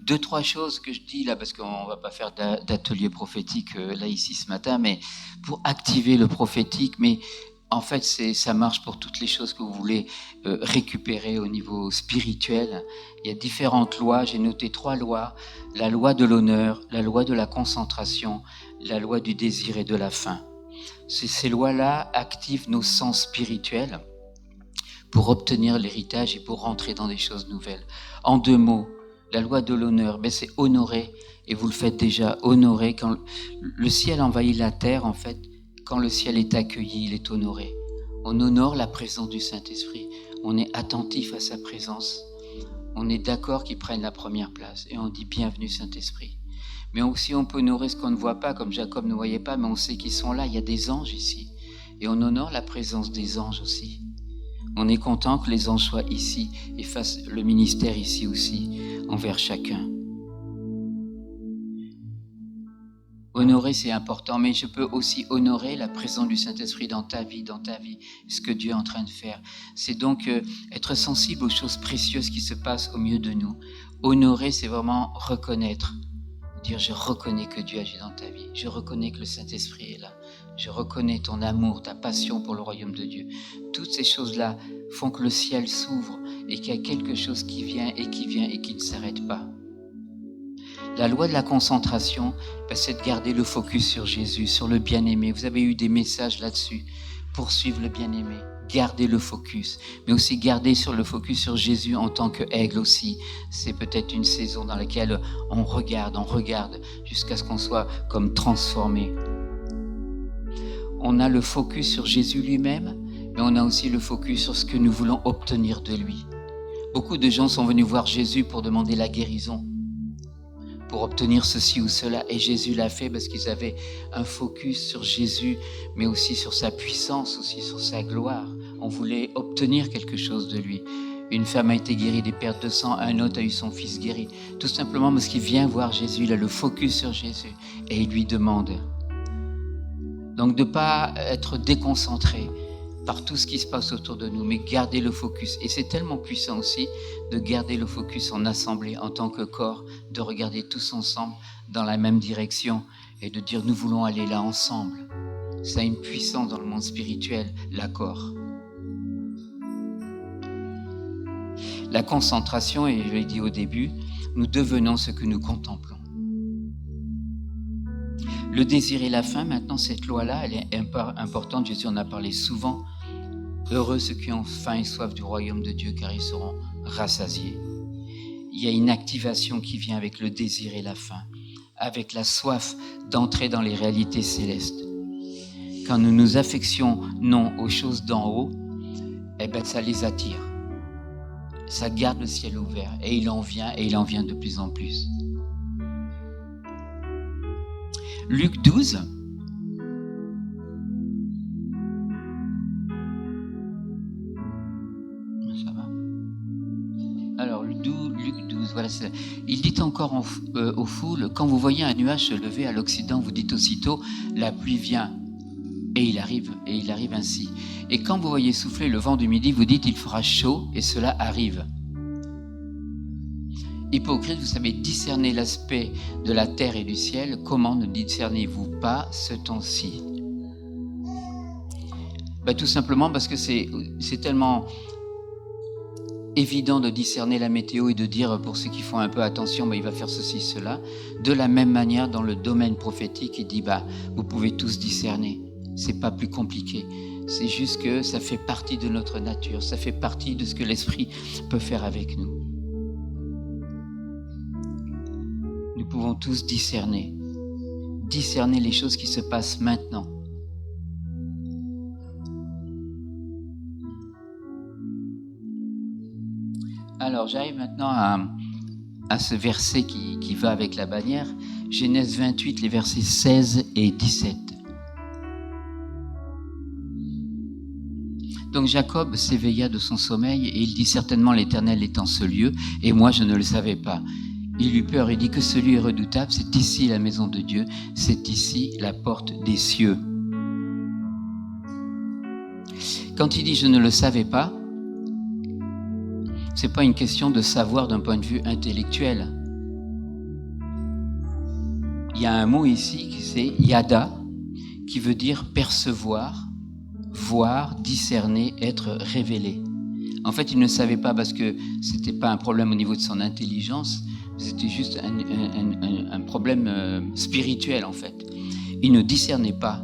Deux, trois choses que je dis là, parce qu'on ne va pas faire d'atelier prophétique là ici ce matin, mais pour activer le prophétique, mais En fait, ça marche pour toutes les choses que vous voulez récupérer au niveau spirituel. Il y a différentes lois. J'ai noté 3 lois. La loi de l'honneur, la loi de la concentration, la loi du désir et de la faim. Ces lois-là activent nos sens spirituels pour obtenir l'héritage et pour rentrer dans des choses nouvelles. En 2 mots, la loi de l'honneur, c'est honorer, et vous le faites déjà, honorer. Quand le ciel envahit la terre, en fait, quand le ciel est accueilli, il est honoré. On honore la présence du Saint-Esprit. On est attentif à sa présence. On est d'accord qu'il prenne la première place. Et on dit bienvenue Saint-Esprit. Mais aussi on peut honorer ce qu'on ne voit pas, comme Jacob ne voyait pas, mais on sait qu'ils sont là. Il y a des anges ici. Et on honore la présence des anges aussi. On est content que les anges soient ici et fassent le ministère ici aussi, envers chacun. Honorer, c'est important, mais je peux aussi honorer la présence du Saint-Esprit dans ta vie, ce que Dieu est en train de faire. C'est donc être sensible aux choses précieuses qui se passent au milieu de nous. Honorer, c'est vraiment reconnaître. Dire, je reconnais que Dieu agit dans ta vie. Je reconnais que le Saint-Esprit est là. Je reconnais ton amour, ta passion pour le royaume de Dieu. Toutes ces choses-là font que le ciel s'ouvre et qu'il y a quelque chose qui vient et qui ne s'arrête pas. La loi de la concentration, c'est de garder le focus sur Jésus, sur le bien-aimé. Vous avez eu des messages là-dessus. Poursuivre le bien-aimé, garder le focus, mais aussi garder sur le focus sur Jésus en tant qu'aigle aussi. C'est peut-être une saison dans laquelle on regarde jusqu'à ce qu'on soit comme transformé. On a le focus sur Jésus lui-même, mais on a aussi le focus sur ce que nous voulons obtenir de lui. Beaucoup de gens sont venus voir Jésus pour demander la guérison, pour obtenir ceci ou cela, et Jésus l'a fait parce qu'ils avaient un focus sur Jésus, mais aussi sur sa puissance, aussi sur sa gloire. On voulait obtenir quelque chose de lui. Une femme a été guérie des pertes de sang, un autre a eu son fils guéri, tout simplement parce qu'il vient voir Jésus, il a le focus sur Jésus, et il lui demande. Donc de ne pas être déconcentré par tout ce qui se passe autour de nous, mais garder le focus. Et c'est tellement puissant aussi de garder le focus en assemblée, en tant que corps, de regarder tous ensemble dans la même direction et de dire nous voulons aller là ensemble. Ça a une puissance dans le monde spirituel, l'accord. La concentration, et je l'ai dit au début, nous devenons ce que nous contemplons. Le désir et la faim, maintenant, cette loi-là, elle est importante. Jésus en a parlé souvent. Heureux ceux qui ont faim et soif du royaume de Dieu, car ils seront rassasiés. Il y a une activation qui vient avec le désir et la faim, avec la soif d'entrer dans les réalités célestes. Quand nous nous affectionnons aux choses d'en haut, ça les attire. Ça garde le ciel ouvert et il en vient de plus en plus. Luc 12. Ça va. Alors, Luc 12, voilà. Il dit encore aux foules, quand vous voyez un nuage se lever à l'Occident, vous dites aussitôt, la pluie vient. Et il arrive ainsi. Et quand vous voyez souffler le vent du midi, vous dites, il fera chaud, et cela arrive. Hypocrite, vous savez discerner l'aspect de la terre et du ciel. Comment ne discernez-vous pas ce temps-ci ? Tout simplement parce que c'est tellement évident de discerner la météo et de dire pour ceux qui font un peu attention, il va faire ceci, cela. De la même manière, dans le domaine prophétique, il dit, vous pouvez tous discerner. C'est pas plus compliqué. C'est juste que ça fait partie de notre nature. Ça fait partie de ce que l'Esprit peut faire avec nous. Nous pouvons tous discerner les choses qui se passent maintenant. Alors, j'arrive maintenant à ce verset qui va avec la bannière. Genèse 28, les versets 16 et 17. Donc Jacob s'éveilla de son sommeil et il dit certainement l'Éternel est en ce lieu et moi je ne le savais pas. Il eut peur et dit que ce lieu est redoutable, c'est ici la maison de Dieu, c'est ici la porte des cieux. Quand il dit je ne le savais pas, c'est pas une question de savoir d'un point de vue intellectuel. Il y a un mot ici qui c'est yada, qui veut dire percevoir, voir, discerner, être révélé. En fait, il ne savait pas parce que c'était pas un problème au niveau de son intelligence, c'était juste un problème spirituel en fait. Il ne discernait pas.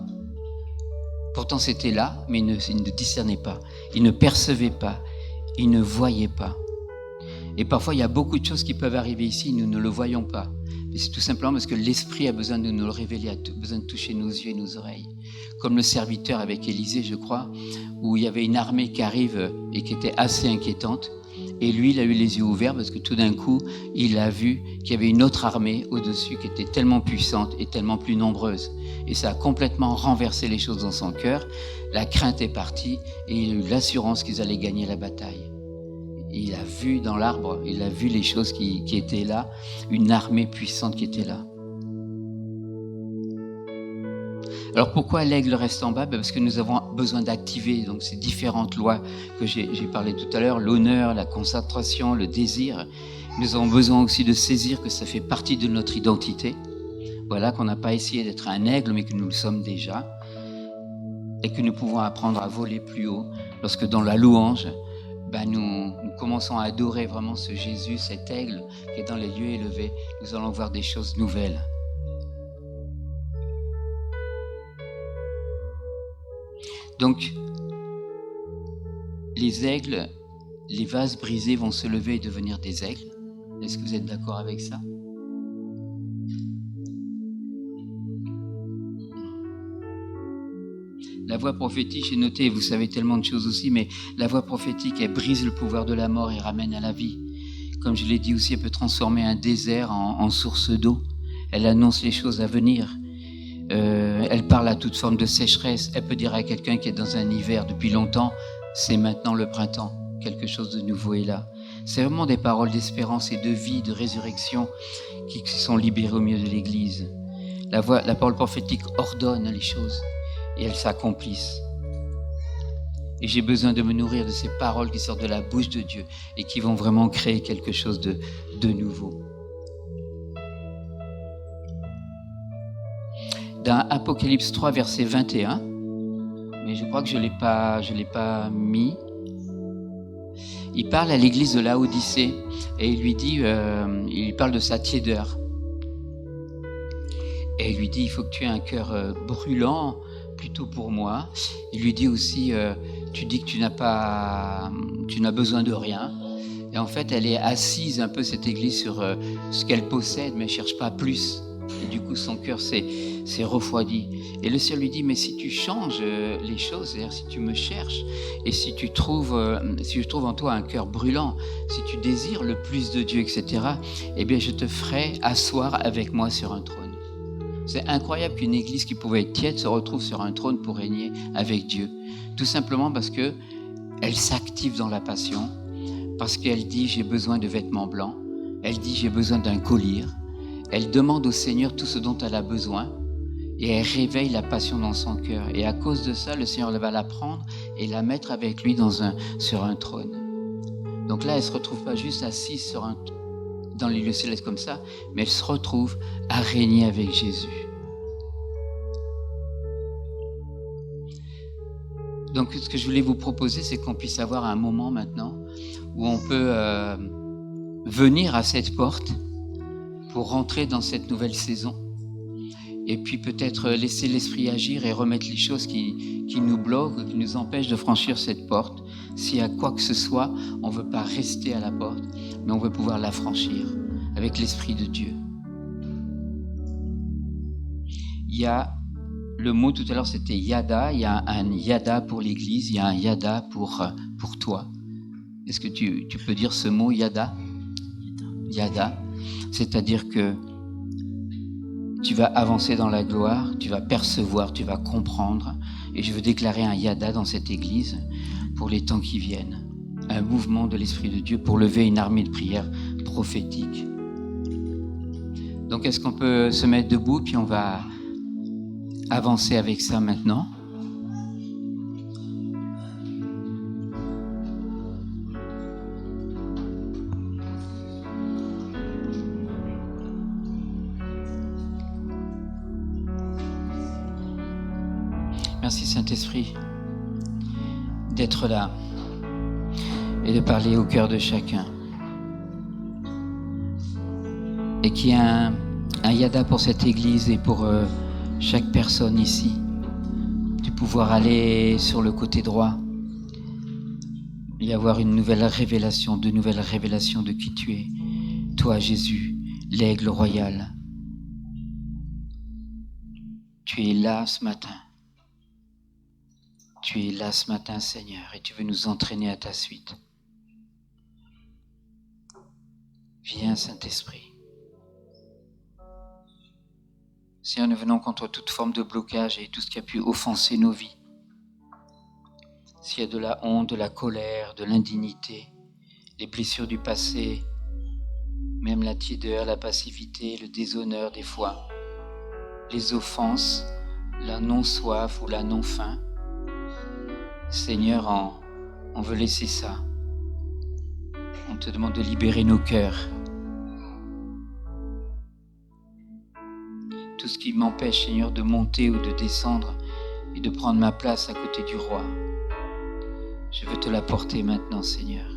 Pourtant c'était là, mais il ne discernait pas. Il ne percevait pas. Il ne voyait pas. Et parfois, il y a beaucoup de choses qui peuvent arriver ici, nous ne le voyons pas. Mais c'est tout simplement parce que l'Esprit a besoin de nous le révéler, a besoin de toucher nos yeux et nos oreilles. Comme le serviteur avec Élisée, je crois, où il y avait une armée qui arrive et qui était assez inquiétante. Et lui, il a eu les yeux ouverts parce que tout d'un coup, il a vu qu'il y avait une autre armée au-dessus qui était tellement puissante et tellement plus nombreuse. Et ça a complètement renversé les choses dans son cœur. La crainte est partie et il a eu l'assurance qu'ils allaient gagner la bataille. Il a vu dans l'arbre, il a vu les choses qui étaient là, une armée puissante qui était là. Alors pourquoi l'aigle reste en bas? Parce que nous avons besoin d'activer donc ces différentes lois que j'ai parlé tout à l'heure, l'honneur, la concentration, le désir. Nous avons besoin aussi de saisir que ça fait partie de notre identité. Voilà, qu'on n'a pas essayé d'être un aigle, mais que nous le sommes déjà. Et que nous pouvons apprendre à voler plus haut lorsque dans la louange, nous commençons à adorer vraiment ce Jésus, cet aigle qui est dans les lieux élevés. Nous allons voir des choses nouvelles. Donc, les aigles, les vases brisés vont se lever et devenir des aigles. Est-ce que vous êtes d'accord avec ça? La voix prophétique, j'ai noté, vous savez tellement de choses aussi, mais la voix prophétique, elle brise le pouvoir de la mort et ramène à la vie. Comme je l'ai dit aussi, elle peut transformer un désert en source d'eau. Elle annonce les choses à venir. Elle parle à toute forme de sécheresse. Elle peut dire à quelqu'un qui est dans un hiver depuis longtemps, c'est maintenant le printemps. Quelque chose de nouveau est là. C'est vraiment des paroles d'espérance et de vie, de résurrection qui sont libérées au milieu de l'Église. La parole prophétique ordonne les choses et elles s'accomplissent. Et j'ai besoin de me nourrir de ces paroles qui sortent de la bouche de Dieu et qui vont vraiment créer quelque chose de nouveau. Dans Apocalypse 3, verset 21, mais je crois que je l'ai pas mis. Il parle à l'église de Laodicée et il lui dit, il parle de sa tiédeur. Et il lui dit, il faut que tu aies un cœur brûlant, plutôt pour moi. Il lui dit aussi, tu dis que tu n'as besoin de rien. Et en fait, elle est assise un peu, cette église, sur ce qu'elle possède, mais elle ne cherche pas plus. Et du coup, son cœur s'est refroidi. Et le ciel lui dit, mais si tu changes les choses, c'est-à-dire si tu me cherches, et si je trouve en toi un cœur brûlant, si tu désires le plus de Dieu, etc., eh bien, je te ferai asseoir avec moi sur un trône. C'est incroyable qu'une église qui pouvait être tiède se retrouve sur un trône pour régner avec Dieu. Tout simplement parce que elle s'active dans la passion, parce qu'elle dit, j'ai besoin de vêtements blancs, elle dit, j'ai besoin d'un collier. Elle demande au Seigneur tout ce dont elle a besoin et elle réveille la passion dans son cœur. Et à cause de ça, le Seigneur va la prendre et la mettre avec lui sur un trône. Donc là, elle ne se retrouve pas juste assise dans les lieux célestes comme ça, mais elle se retrouve à régner avec Jésus. Donc ce que je voulais vous proposer, c'est qu'on puisse avoir un moment maintenant où on peut venir à cette porte pour rentrer dans cette nouvelle saison et puis peut-être laisser l'Esprit agir et remettre les choses qui nous bloquent, qui nous empêchent de franchir cette porte. S'il y a quoi que ce soit, on ne veut pas rester à la porte, mais on veut pouvoir la franchir avec l'Esprit de Dieu. Il y a le mot tout à l'heure, c'était yada. Il y a un yada pour l'Église, il y a un yada pour toi. Est-ce que tu peux dire ce mot yada? Yada. C'est-à-dire que tu vas avancer dans la gloire, tu vas percevoir, tu vas comprendre. Et je veux déclarer un yada dans cette église pour les temps qui viennent. Un mouvement de l'Esprit de Dieu pour lever une armée de prière prophétique. Donc est-ce qu'on peut se mettre debout puis on va avancer avec ça maintenant? Merci Saint-Esprit. d'être là et de parler au cœur de chacun. Et qu'il y ait un yada pour cette église et pour chaque personne ici, de pouvoir aller sur le côté droit et avoir une nouvelle révélation, de nouvelles révélations de qui tu es. Toi, Jésus, l'aigle royal. Tu es là ce matin. Tu es là ce matin, Seigneur, et tu veux nous entraîner à ta suite. Viens, Saint-Esprit. Seigneur, nous venons contre toute forme de blocage et tout ce qui a pu offenser nos vies. S'il y a de la honte, de la colère, de l'indignité, les blessures du passé, même la tiédeur, la passivité, le déshonneur des fois, les offenses, la non-soif ou la non-faim, Seigneur, on veut laisser ça. On te demande de libérer nos cœurs. Tout ce qui m'empêche, Seigneur, de monter ou de descendre et de prendre ma place à côté du roi. Je veux te l'apporter maintenant, Seigneur.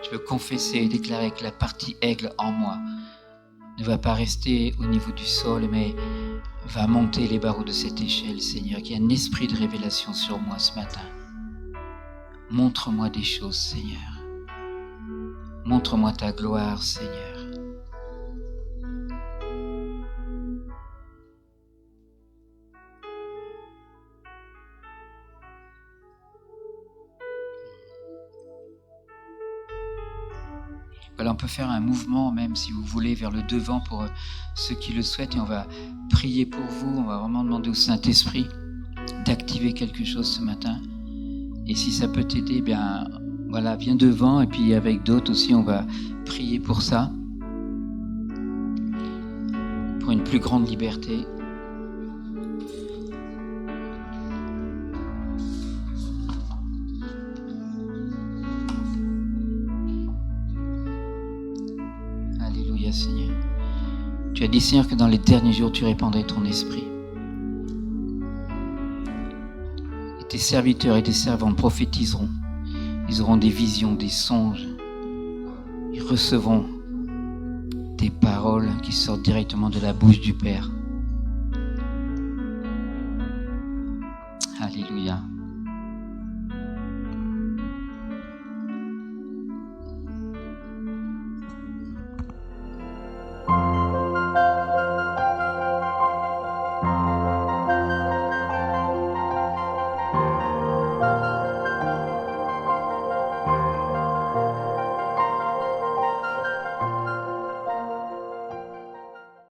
Je veux confesser et déclarer que la partie aigle en moi ne va pas rester au niveau du sol, mais va monter les barreaux de cette échelle, Seigneur. Qu'il y ait un esprit de révélation sur moi ce matin. Montre-moi des choses, Seigneur. Montre-moi ta gloire, Seigneur. Voilà, on peut faire un mouvement, même si vous voulez, vers le devant pour ceux qui le souhaitent. Et on va prier pour vous. On va vraiment demander au Saint-Esprit d'activer quelque chose ce matin. Et si ça peut t'aider, bien voilà, viens devant. Et puis avec d'autres aussi, on va prier pour ça. Pour une plus grande liberté. Alléluia, Seigneur. Tu as dit, Seigneur, que dans les derniers jours, tu répandrais ton esprit. Et tes serviteurs et tes servantes prophétiseront. Ils auront des visions, des songes. Ils recevront des paroles qui sortent directement de la bouche du Père. Alléluia.